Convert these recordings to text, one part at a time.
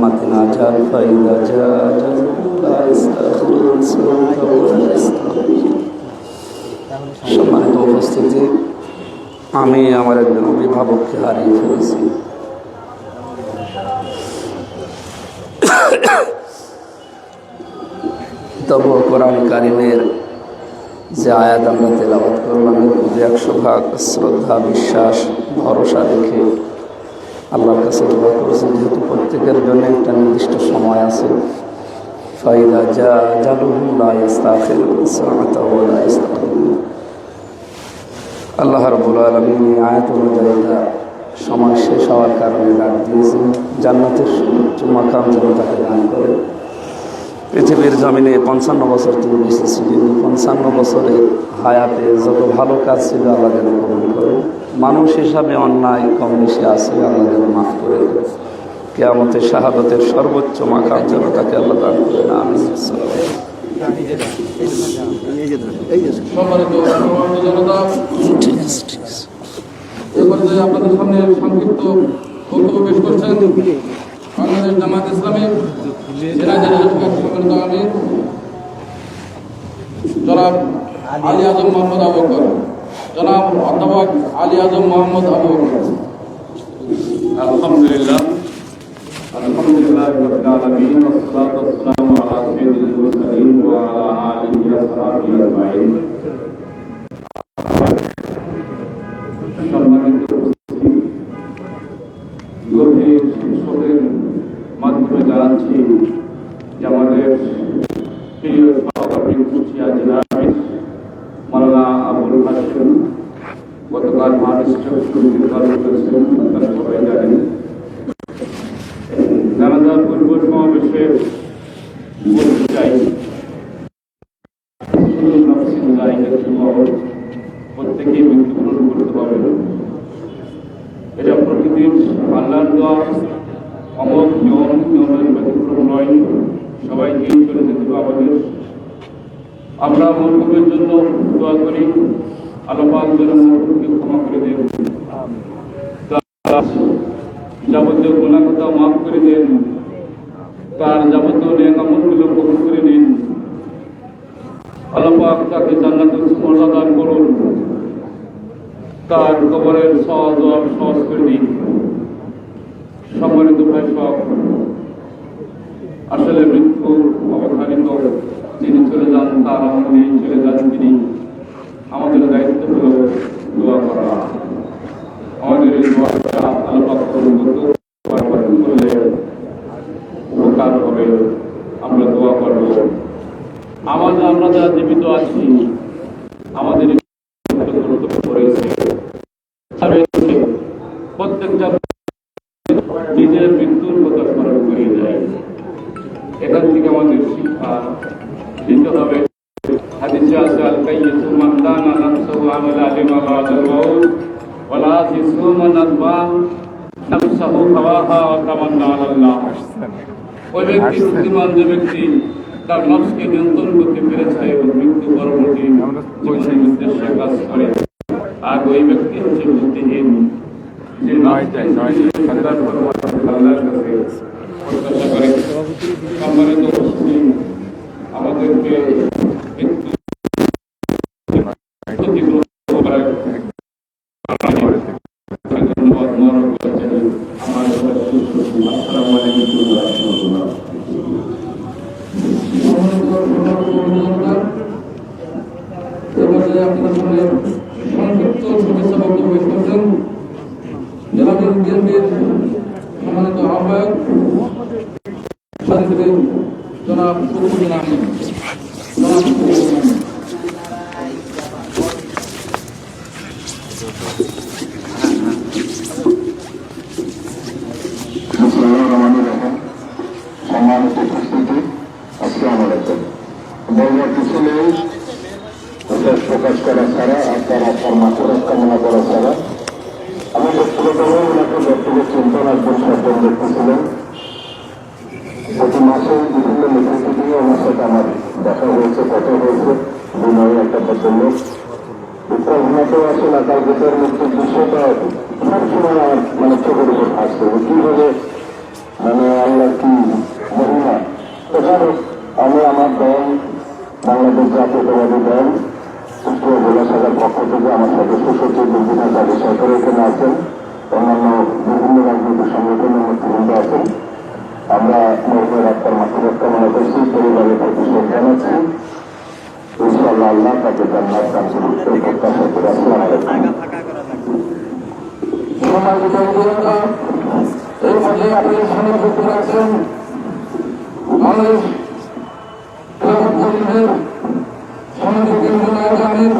أمتنا أجل فإذا جاء أجلهم لا يستأخرون ساعة ولا يستقدمون সম্মানিত উপস্থিতি, আমি আমার একজন অভিভাবককে হারিয়ে ফেলেছি। তবু কোরআন কারিমের যে আয়াত আমরা তেলাওয়াত করলাম এর প্রতি 100% শ্রদ্ধা, বিশ্বাস, ভরসা রেখে আল্লাহর কাছে দোয়া করেছি, যেহেতু প্রত্যেকের জন্য একটা নির্দিষ্ট সময় আছে। ফাইদা জা আজালুহুম লা ইস্তাখিরুন সাআতাও ওয়া লা ইস্তাকদিমুন। আল্লাহ রাব্বুল আলামিন এই আয়াত অনুযায়ী সময় শেষ হওয়ার কারণে ডাক দিয়েছেন, জান্নাতের সুউচ্চ মাকাম যেন তাকে দান করেন। পৃথিবীর জমিনে 55 বছর তিনি বেঁচে ছিলেন। 55 বছরের হায়াতে যত ভালো কাজ ছিল আল্লাহ যেন কবুল করেন। মানুষ হিসাবে অন্যায় কম বেশি আছে, আল্লাহ যেন মাফ করে দেন। কিয়ামতের শাহাদাতের সর্বোচ্চ মাকাম যেন তাকে আল্লাহ দান করেন। আমিন। আপনাদের সামনে সংক্ষিপ্ত বক্তব্য পেশ করছেন বাংলাদেশ জামায়াত ইসলামী জনাব আলী আজম মোহাম্মদ আবু বকর, জনাব অধ্যাপক আলী আজম মোহাম্মদ আবু বকর। আলহামদুলিল্লাহ রাব্বিল আলামিন ওয়াসসালাতু ওয়াসসালামু আলা সাইয়্যিদিল মুরসালিন ওয়া আলা আলিহি ওয়া সাহবিহি আজমাইন। সম্মানিত উপস্থিতি, গভীর শোকের মাধ্যমে জানাচ্ছি যে আমাদের প্রিয় সহকর্মী কুষ্টিয়া জেলার মাওলানা আবুল হাশেম গতকাল মহারাষ্ট্র নির্ধারণ করেছেন, আপনারা সবাই জানেন। জানাজার পূর্ব সমাবেশে বলতে চাই, প্রত্যেকেই মৃত্যুবরণ করতে হবে। এটা প্রকৃতির আল্লাহর দেওয়া অমোঘ নিয়মের ব্যতিক্রম নয়। সবাইকেই চলে যেতে হবে আমাদের। আমরা মরহুমের জন্য দোয়া করি, আল্লাহ পাক যেন মরহুমকে ক্ষমা করে দেন, যাবতীয় গুনাহ কথা মাফ করে দেন, তার যাবতীয় নেক আমলগুলো কবুল করে নিন। আল্লাহ পাক তাকে জান্নাতুল মর্যাদা দান করুন, তার কবরের সওয়াব সহজ করে দিন। সম্মানিত ভাই সব, আসলে মৃত্যু অবধারিত, যিনি চলে যান তার আমাদের চলে যান তিনি। আমাদের দায়িত্ব হলো দোয়া করা। আমাদের এই দোয়াটা আল্লাহ করলে উপকার হবে। আমরা দোয়া করব। আমরা যারা জীবিত আছি, আমাদের কর্তব্য রয়েছে প্রত্যেকটা নিজের মৃত্যুর কথা স্মরণ করিয়ে দেয়। এখান থেকে আমাদের শিক্ষা দিতে হবে। হাদিসে আছে, আল কাইয়্যিসু মান দানা নাফসাহু আমালা লিমা বাদাল মাউত ওয়া লা ইয়াসু মান আতবা নাফসাহু হাওয়াহা ওয়া তামান্না আলাল্লাহ। ওই ব্যক্তি বুদ্ধিমান, যে ব্যক্তি তার নফসকে নিয়ন্ত্রণ করতে পেরেছে এবং মৃত্যু পরবর্তী জীবনের উদ্দেশ্যে কাজ করে, আর ওই ব্যক্তি হচ্ছে বুদ্ধিহীন। যে আল্লাহর কাছে প্রত্যাশা করে। সম্মানিত উপস্থিতি, আমাদেরকে ধন্যবাদ মনে করছেন। আমার আসসালামু আলাইকুম ওয়া রাহমাতুল্লাহ। আপনার সামনে সংক্ষিপ্ত শুভেচ্ছা বক্তব্য পেশ করছেন জনাব বিএনপির সম্মানিত আহ্বায়ক জনাব শফিউদ্দিন আহমেদ। সম্মানিত উপস্থিতি, আসসালামু আলাইকুম। বলবার কিছু নেই, প্রকাশ করা ছাড়া, আপনারা কামনা করা ছাড়া। আমি ব্যক্তিগতভাবে ওনাকে ব্যক্তিগত চিন্তনার পরিবর্তন দেখতেছিলাম। প্রতি মাসে বিভিন্ন নেতৃত্ব দিয়ে ওনার সাথে আমার দেখা হয়েছে, কথা হয়েছে। বিনয় একটা পছন্দ ঘটনাতেও আসলে তার ভেতর মৃত্যুর দৃশ্যটা সবসময় আমার চোখের উপর আসছে। কিভাবে আল্লাহ কি আমাদেরকে জান্নাত দান করুন এই প্রত্যাশা করে আসসালামু আলাইকুম। সম্মানিত অভিভাবক, এই পর্যায়ে আপনাদের সামনে বক্তব্য রাখছেন বাংলাদেশ খেলাফত পরিষদের সম্মানিত কেন্দ্রীয় নায়ক আমির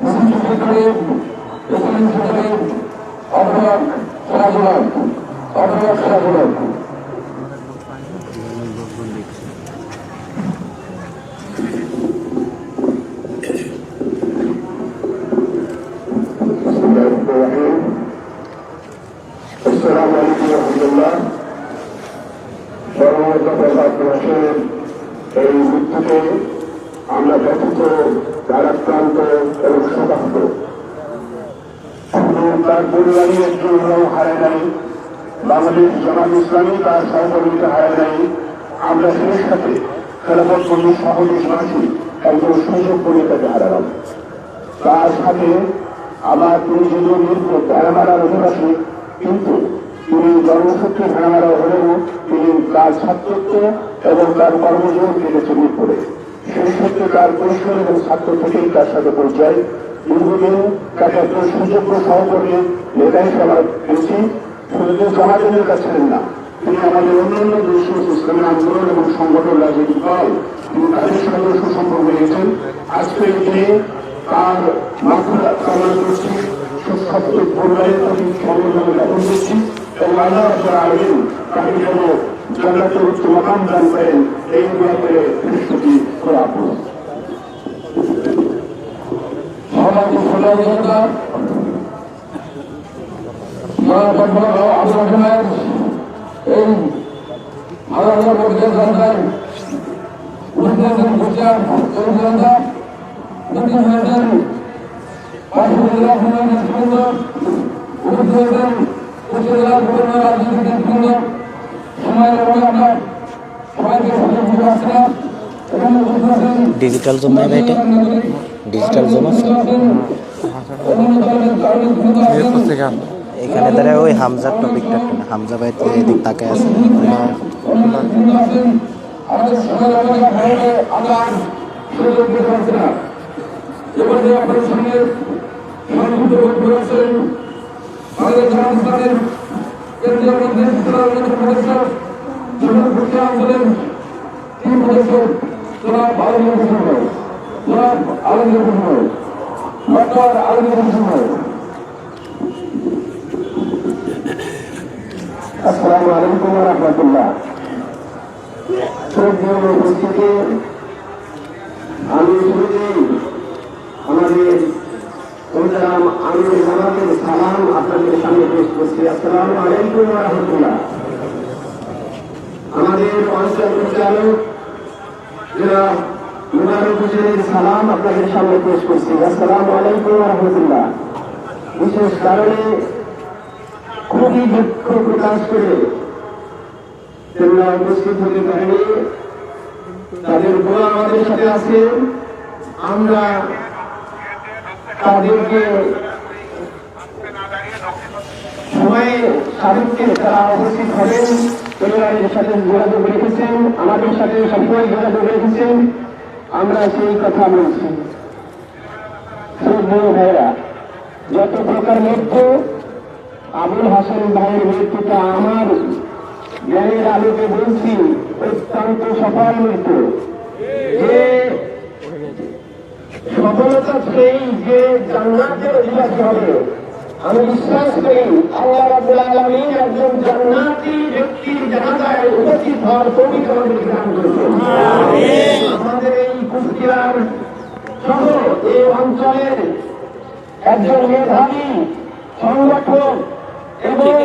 মুসলিম সেক্রেটারি ইসলামিক সেক্রেটারি অধ্যাপক সিরাজুল হক। আসসালামু আলাইকুম রহমতুল্লাহ। সর্বপ্রথম এই মৃত্যুতে আমরা ব্যথিত, ভারাক্রান্ত এবং শোকাহত। তার পরিবারের একজনরাও হারায় নাই, বাংলাদেশ জামাত ইসলামী তার সহকর্মীকে হারায় নাই। আমরা সেই সাথে খেলাফত কর্মীর সহদেশবাসী একজন সুযোগ্য নেতাকে হারালাম। তার সাথে আমার তিনি যদিও নির্ভর ভেড়ামারার অধিবাসী, কিন্তু তিনি জন্মসূত্রে ভেড়ামারা হলেও তিনি তার ছাত্রত্ব এবং তার কর্মজীবন কেটেছে মিরপুরে। সেই সূত্রে তার পরিসর এবং ছাত্র থেকেই তার সাথে পরিচয়। দীর্ঘদিন তাকে একজন সুযোগ্য সহকর্মী নেতা হিসেবে আমরা পেয়েছি। শুধু জামাতের কাছে ছিলেন না, তিনি আমাদের অন্যান্য দেশ ইসলামী আন্দোলন এবং সংগঠন রাজনৈতিক দল তিনি তাদের সঙ্গে সুসম্পর্ক নিয়েছেন। আজকের দিনে তার মাথা কামনা করছি, সুস্বাস্থ্য পরিবারের প্রতি সমবেদনা জ্ঞাপন করছি এবং আল্লাহ রাব্বুল আলামিন তাকে যেন জান্নাতের উচ্চ মাকাম দান করেন, এই ব্যাপারে দৃষ্টি করে আপন। সম্মানিত সদস্যরা, এই হাজার হাজার ভোটের জনতার উপস্থিত ভোটার এই জনতা নতুন হয়েছেন উপজেলা রাজনৈতিক নেতৃবৃন্দ, সময়ের অভাবে আমরা সবাইকে সুযোগ আসছে না। এখানে উপস্থিত আছেন ডিজিটাল জমা এটা ডিজিটাল জমা এখানে তারা ওই হামজার টপিকটা একটা না, হামজা ভাই তো এদিক তাকে আছে আসসালামু আলাইকুম ওয়া রাহমাতুল্লাহ। শ্রদ্ধেয় উপস্থিতি, আমি শুরুতেই আমাদের আমির জামাতের সালাম আপনাদের সামনে পেশ করছি। আসসালামু আলাইকুম ওয়া রাহমাতুল্লাহ। আমাদের অঞ্চল পরিচালক জনাব মুবারক হোসেনের সালাম আপনাদের সামনে পেশ করছি। আসসালামু আলাইকুম ওয়া রাহমাতুল্লাহ। বিশেষ কারণে খুবই দুঃখ প্রকাশ করে তোমরা উপস্থিত হতে পারেনি, তাদের দোয়া আমাদের সাথে আছে। আমরা তাদেরকে সময়ে সাধককে তারা উপস্থিত হবেন, পরিবারের সাথে যোগাযোগ রেখেছেন, আমাদের সাথে সবসময় যোগাযোগ রেখেছেন। আমরা সেই কথা বলছি। শ্রদ্ধেয় ভাইরা, যত প্রকার মৃত্যু, আবুল হাসান ভাইয়ের মৃত্যুটা আমার জ্ঞানের আলোকে বলছি অত্যন্ত সফল মৃত্যু। যে সফলতা সেই যে জান্নাতের অধিবাসী হবে। আমি বিশ্বাস করি আল্লাহ রাব্বুল আলামিন একজন জান্নাতি ব্যক্তির জানাজায় উপস্থিত হওয়ার তৌফিক আমাদেরকে দান করেছেন। আমাদের এই কুষ্টিয়ার সহ এই অঞ্চলের একজন মেধাবী সংগঠক এবং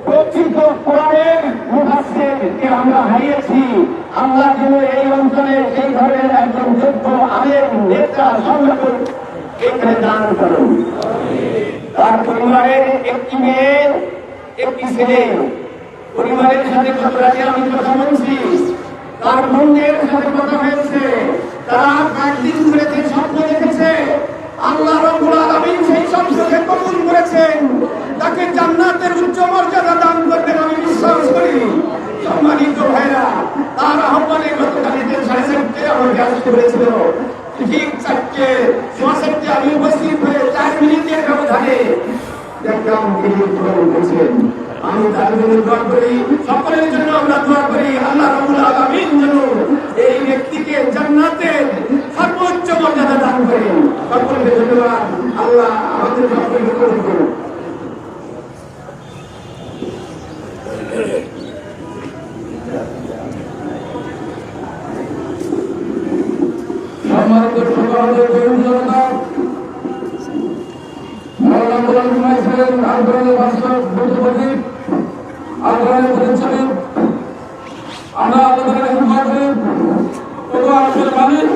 প্রকৃত কোরআনের মুফাসসিরকে আমরা হারিয়েছি। আল্লাহ যেন এই অঞ্চলের এই ধরনের একজন যোগ্য আলেম নেতা সংগঠক এখানে দান করেন। তার পরিবারের একটি মেয়ে, একটি ছেলে, পরিবারের সাথে আমি কথা বলছি, তার বোনের সাথে কথা হয়েছে। তারা একদিন ধরে যে স্বপ্ন দেখেছে, আল্লাহ রাব্বুল আলামিন সেই স্বপ্নকে কবুল করেছেন, তাকে জান্নাতের উচ্চ মর্যাদা দান করবেন আমি বিশ্বাস করি। সম্মানিত ভাইরা, তার আহ্বানে গতকাল 4:30 আমাকে আসতে হয়েছিল। ঠিক জন্য দোয়া করি, সকলের জন্য আমরা দোয়া করি আল্লাহ রাব্বুল আলামিন যেন এই ব্যক্তিকে জান্নাতের সর্বোচ্চ মর্যাদা দান করেন। সকলকে ধন্যবাদ। আল্লাহ আমাদের সকলকে কবুল করুন। সম্মানিত সভাপতি জনতা, মৌলানা গোলাম হুমায়ুন সাহেব আন্দোলনের বাস্তব বুদ্ধিপতি আন্দোলনের প্রতিষ্ঠানে আমরা আপনাদের কাছে দোয়া করি, ওগো আসলে মালিক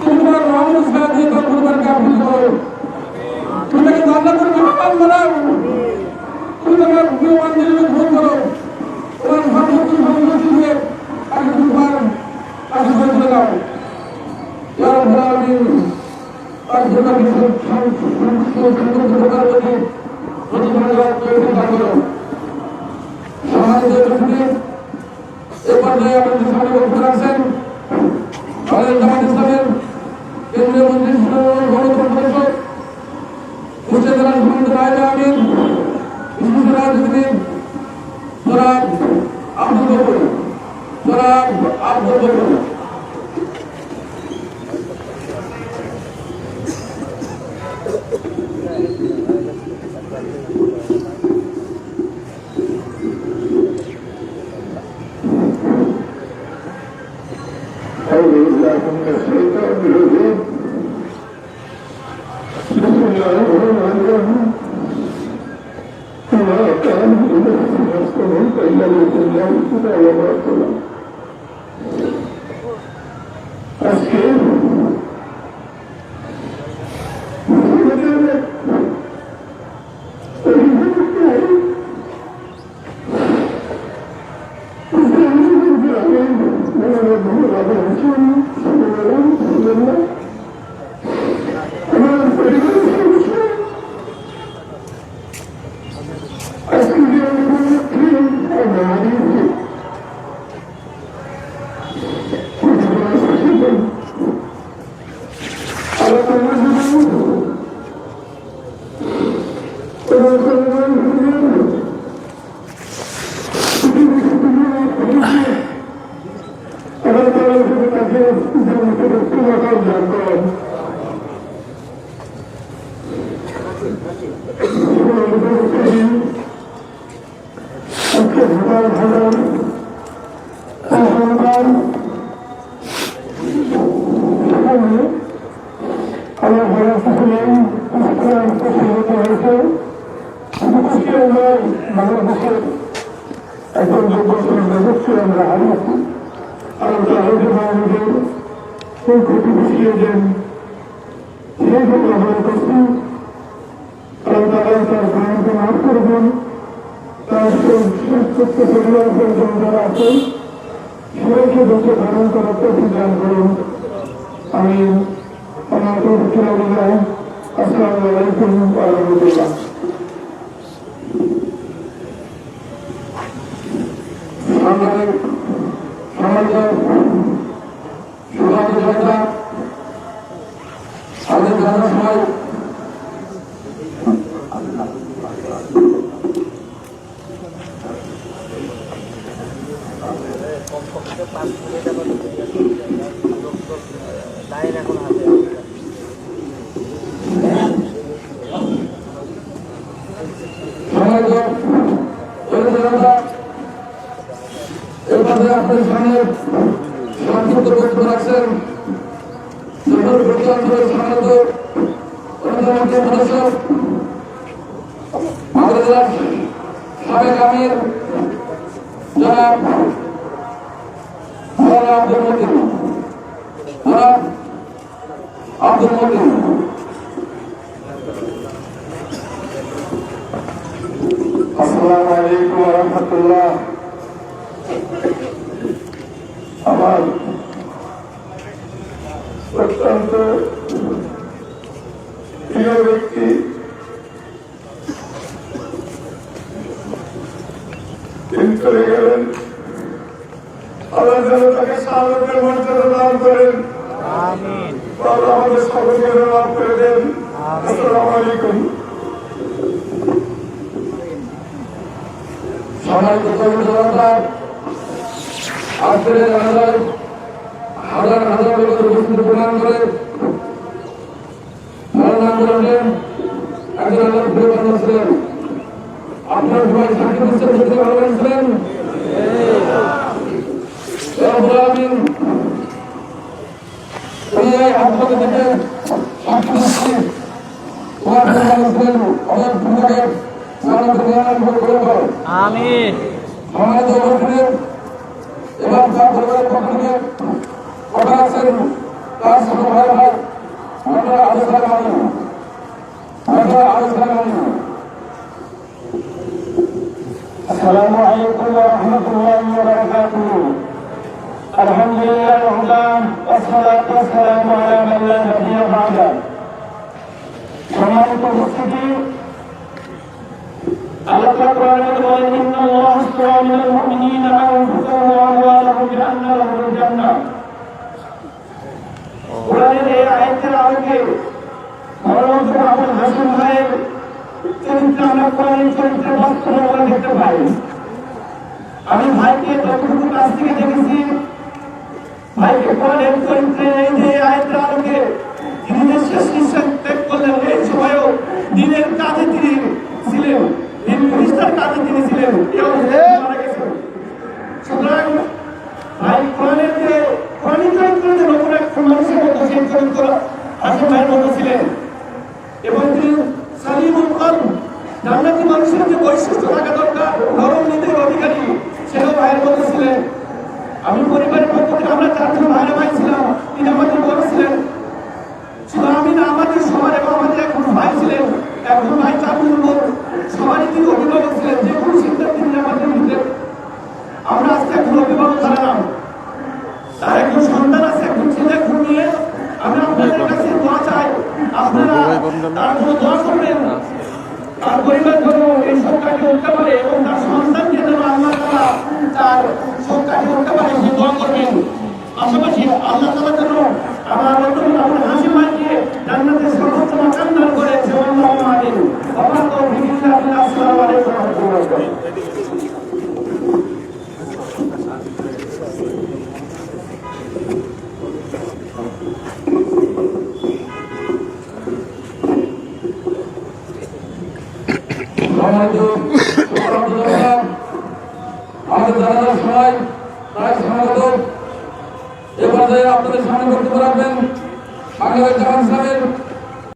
তোমার রহমত সাহেব যে পরিবারকে আপনি করো, তুমি তাকে জান্নাতের মেহমান বানাও, তুমি তোমার মেহমান হিসেবে গ্রহণ করো, তোমার সর্বোচ্চ সম্পত্তি দিয়ে তাকে তোমার কাছে করে দাও। ইয়া রাব্বুল আলামিন তার জন্য কিছু সমাজের এ পর্যায়ে আমাদের সামনে বক্তব্য রাখছেন বাংলাদেশ জামাত ইসলামের কেন্দ্রীয় মন্ত্রী গণতন্ত্র মুর্শিদ জেলা সমিতি রায়না আমির বিশিষ্ট রাজনীতিবিদ জনাব আব্দুল গফুর। أعوذ بالله من الشيطان الرجيم. بسم الله الرحمن الرحيم. وما كان لنفس أن تموت إلا بإذن الله كتابا مؤجلا. আজকে বাংলাদেশের একজন যোগ্য আমরা হারিয়েছি। আল্লাহ আমাদের সেই ক্ষতি বুঝিয়েছেন, সেই জন্য আমরা করছি। আল্লাহ তার প্রাণকে মাফ করবেন, তার সুস্থ পরিবারের যারা আছেন সবাইকে বেঁচে ধারণ করার প্রতি দান করুন। আমি আমার আসসালামু আলাইকুম ওয়া রাহমাতুল্লাহ। আমাদের জানার সময় আপনাদের সামনে সংক্ষিপ্ত বক্তব্য রাখছেন আমাদের জেলার সাবেক আমির জনাব আব্দুল মতিন। আসসালামু আলাইকুম ওয়া রাহমাতুল্লাহ। আমার অত্যন্ত প্রিয় ব্যক্তি তিনি চলে গেলেন, আল্লাহ যেন তাকে শাহাদাতের মর্যাদা দান করেন, আল্লাহ আমাদের সকলকে মাফ করে দেন। আসসালামু আলাইকুম। সম্মানিত কর্মী জনতা, আজকের জানাজায় হাজার হাজার লোকের উপস্থিতি প্রদান করে মরণ আন্দোলনের একজন আল্লাহ প্রিয় বান্দা ছিলেন। আপনার সবাই সাক্ষী দিচ্ছেন, সত্যি ভালোবাসা ছিলেন। রব্বুল আলামিন এই হাসপাতাল থেকে সাক্ষী দিচ্ছি তোমার ছিলেন অনেক ভূমিকে আমিন। সম্মানিত উপস্থিতি এবং তার পরিবারের পক্ষ থেকে কথা আছেন তার ছোট ভাই ভাই আমরা আলোচনা করি السلام عليكم ورحمة الله وبركاته. الحمد لله وحده والصلاة والسلام على من لا نبي بعده. সম্মানিত উপস্থিতি, আল্লাহ তাআলা কোরআনে বলেন, ইন্নাল্লাহা আশতারা মিনাল মুমিনিনা আনফুসাহুম ওয়া আমওয়ালাহুম বিআন্না লাহুমুল জান্নাহ। কোরআনের এই আয়াতের আলোকে মরণোত্তর আবুল হাসিম ভাইয়ের চরিত্র আমরা কোরআনের চরিত্রে বাস্তবায়ন দেখতে পাই। আমি ভাইকে যতটুকু কাছ থেকে দেখেছি, ভাইকে কোরআনের চরিত্রে এই যে আয়াতের আলোকে তিনি যে শেষ নিঃশ্বাস ত্যাগ করলেন, এই সময়ও দিনের কাজে তিনি ছিলেন, দিন প্রতিষ্ঠার কাজে তিনি ছিলেন, মারা গেছেন। সুতরাং ভাই কোরআনের যে কোরআনের চরিত্রে যে নতুন এক মানুষের মতো সেই চরিত্র হাসিম ভাইয়ের মতো ছিলেন এবং তিনি সালিমুল কলব, জান্নাতি মানুষের যে বৈশিষ্ট্য থাকা দরকার, নরম নীতির অধিকারী, সেও ভাইয়ের মতো ছিলেন। আমি পরিবারের পক্ষ থেকে আমরা চারজন ভাইরা ভাই ছিলাম, তিনি আমাদের বড় ছিলেন। শুধু আমি না, আমাদের সবার এবং আমাদের এখন ভাই ছিলেন, এখন ভাই চারজন লোক, সবারই তিনি অভিভাবক ছিলেন। যে কোনো সিদ্ধান্ত তিনি আমাদের নিতেন। আমরা আজকে এখন অভিভাবক হারালাম, তার একজন সন্তান আছে, একজন ছেলে, এখন নিয়ে আমরা আপনাদের কাছে দোয়া চাই, আপনারা তার জন্য দোয়া করবেন, তার পরিবার যেন এই সংখ্যাকে উঠতে পারে এবং তার সন্তানকে যেন আল্লাহ তাআলা তার সংখ্যাকে উঠতে পারে, সে দোয়া করবেন। পাশাপাশি আল্লাহ তাআলা যেন আমার বর্তমান আপনার হাসিম ভাইকে জান্নাতের সর্বোচ্চ মাকাম দান করে, আল্লাহুম্মা আমিন। ওয়া তাওফীক বিল্লাহ। আসসালামু আলাইকুম ওয়া রাহমাতুল্লাহি ওয়া বারাকাতুহু। আমাদের জানাজার সময় প্রায় সমাগত এ পর্যায়ে আপনাদের সামনে বক্তব্য রাখবেন বাংলাদেশ জামাত ইসলামের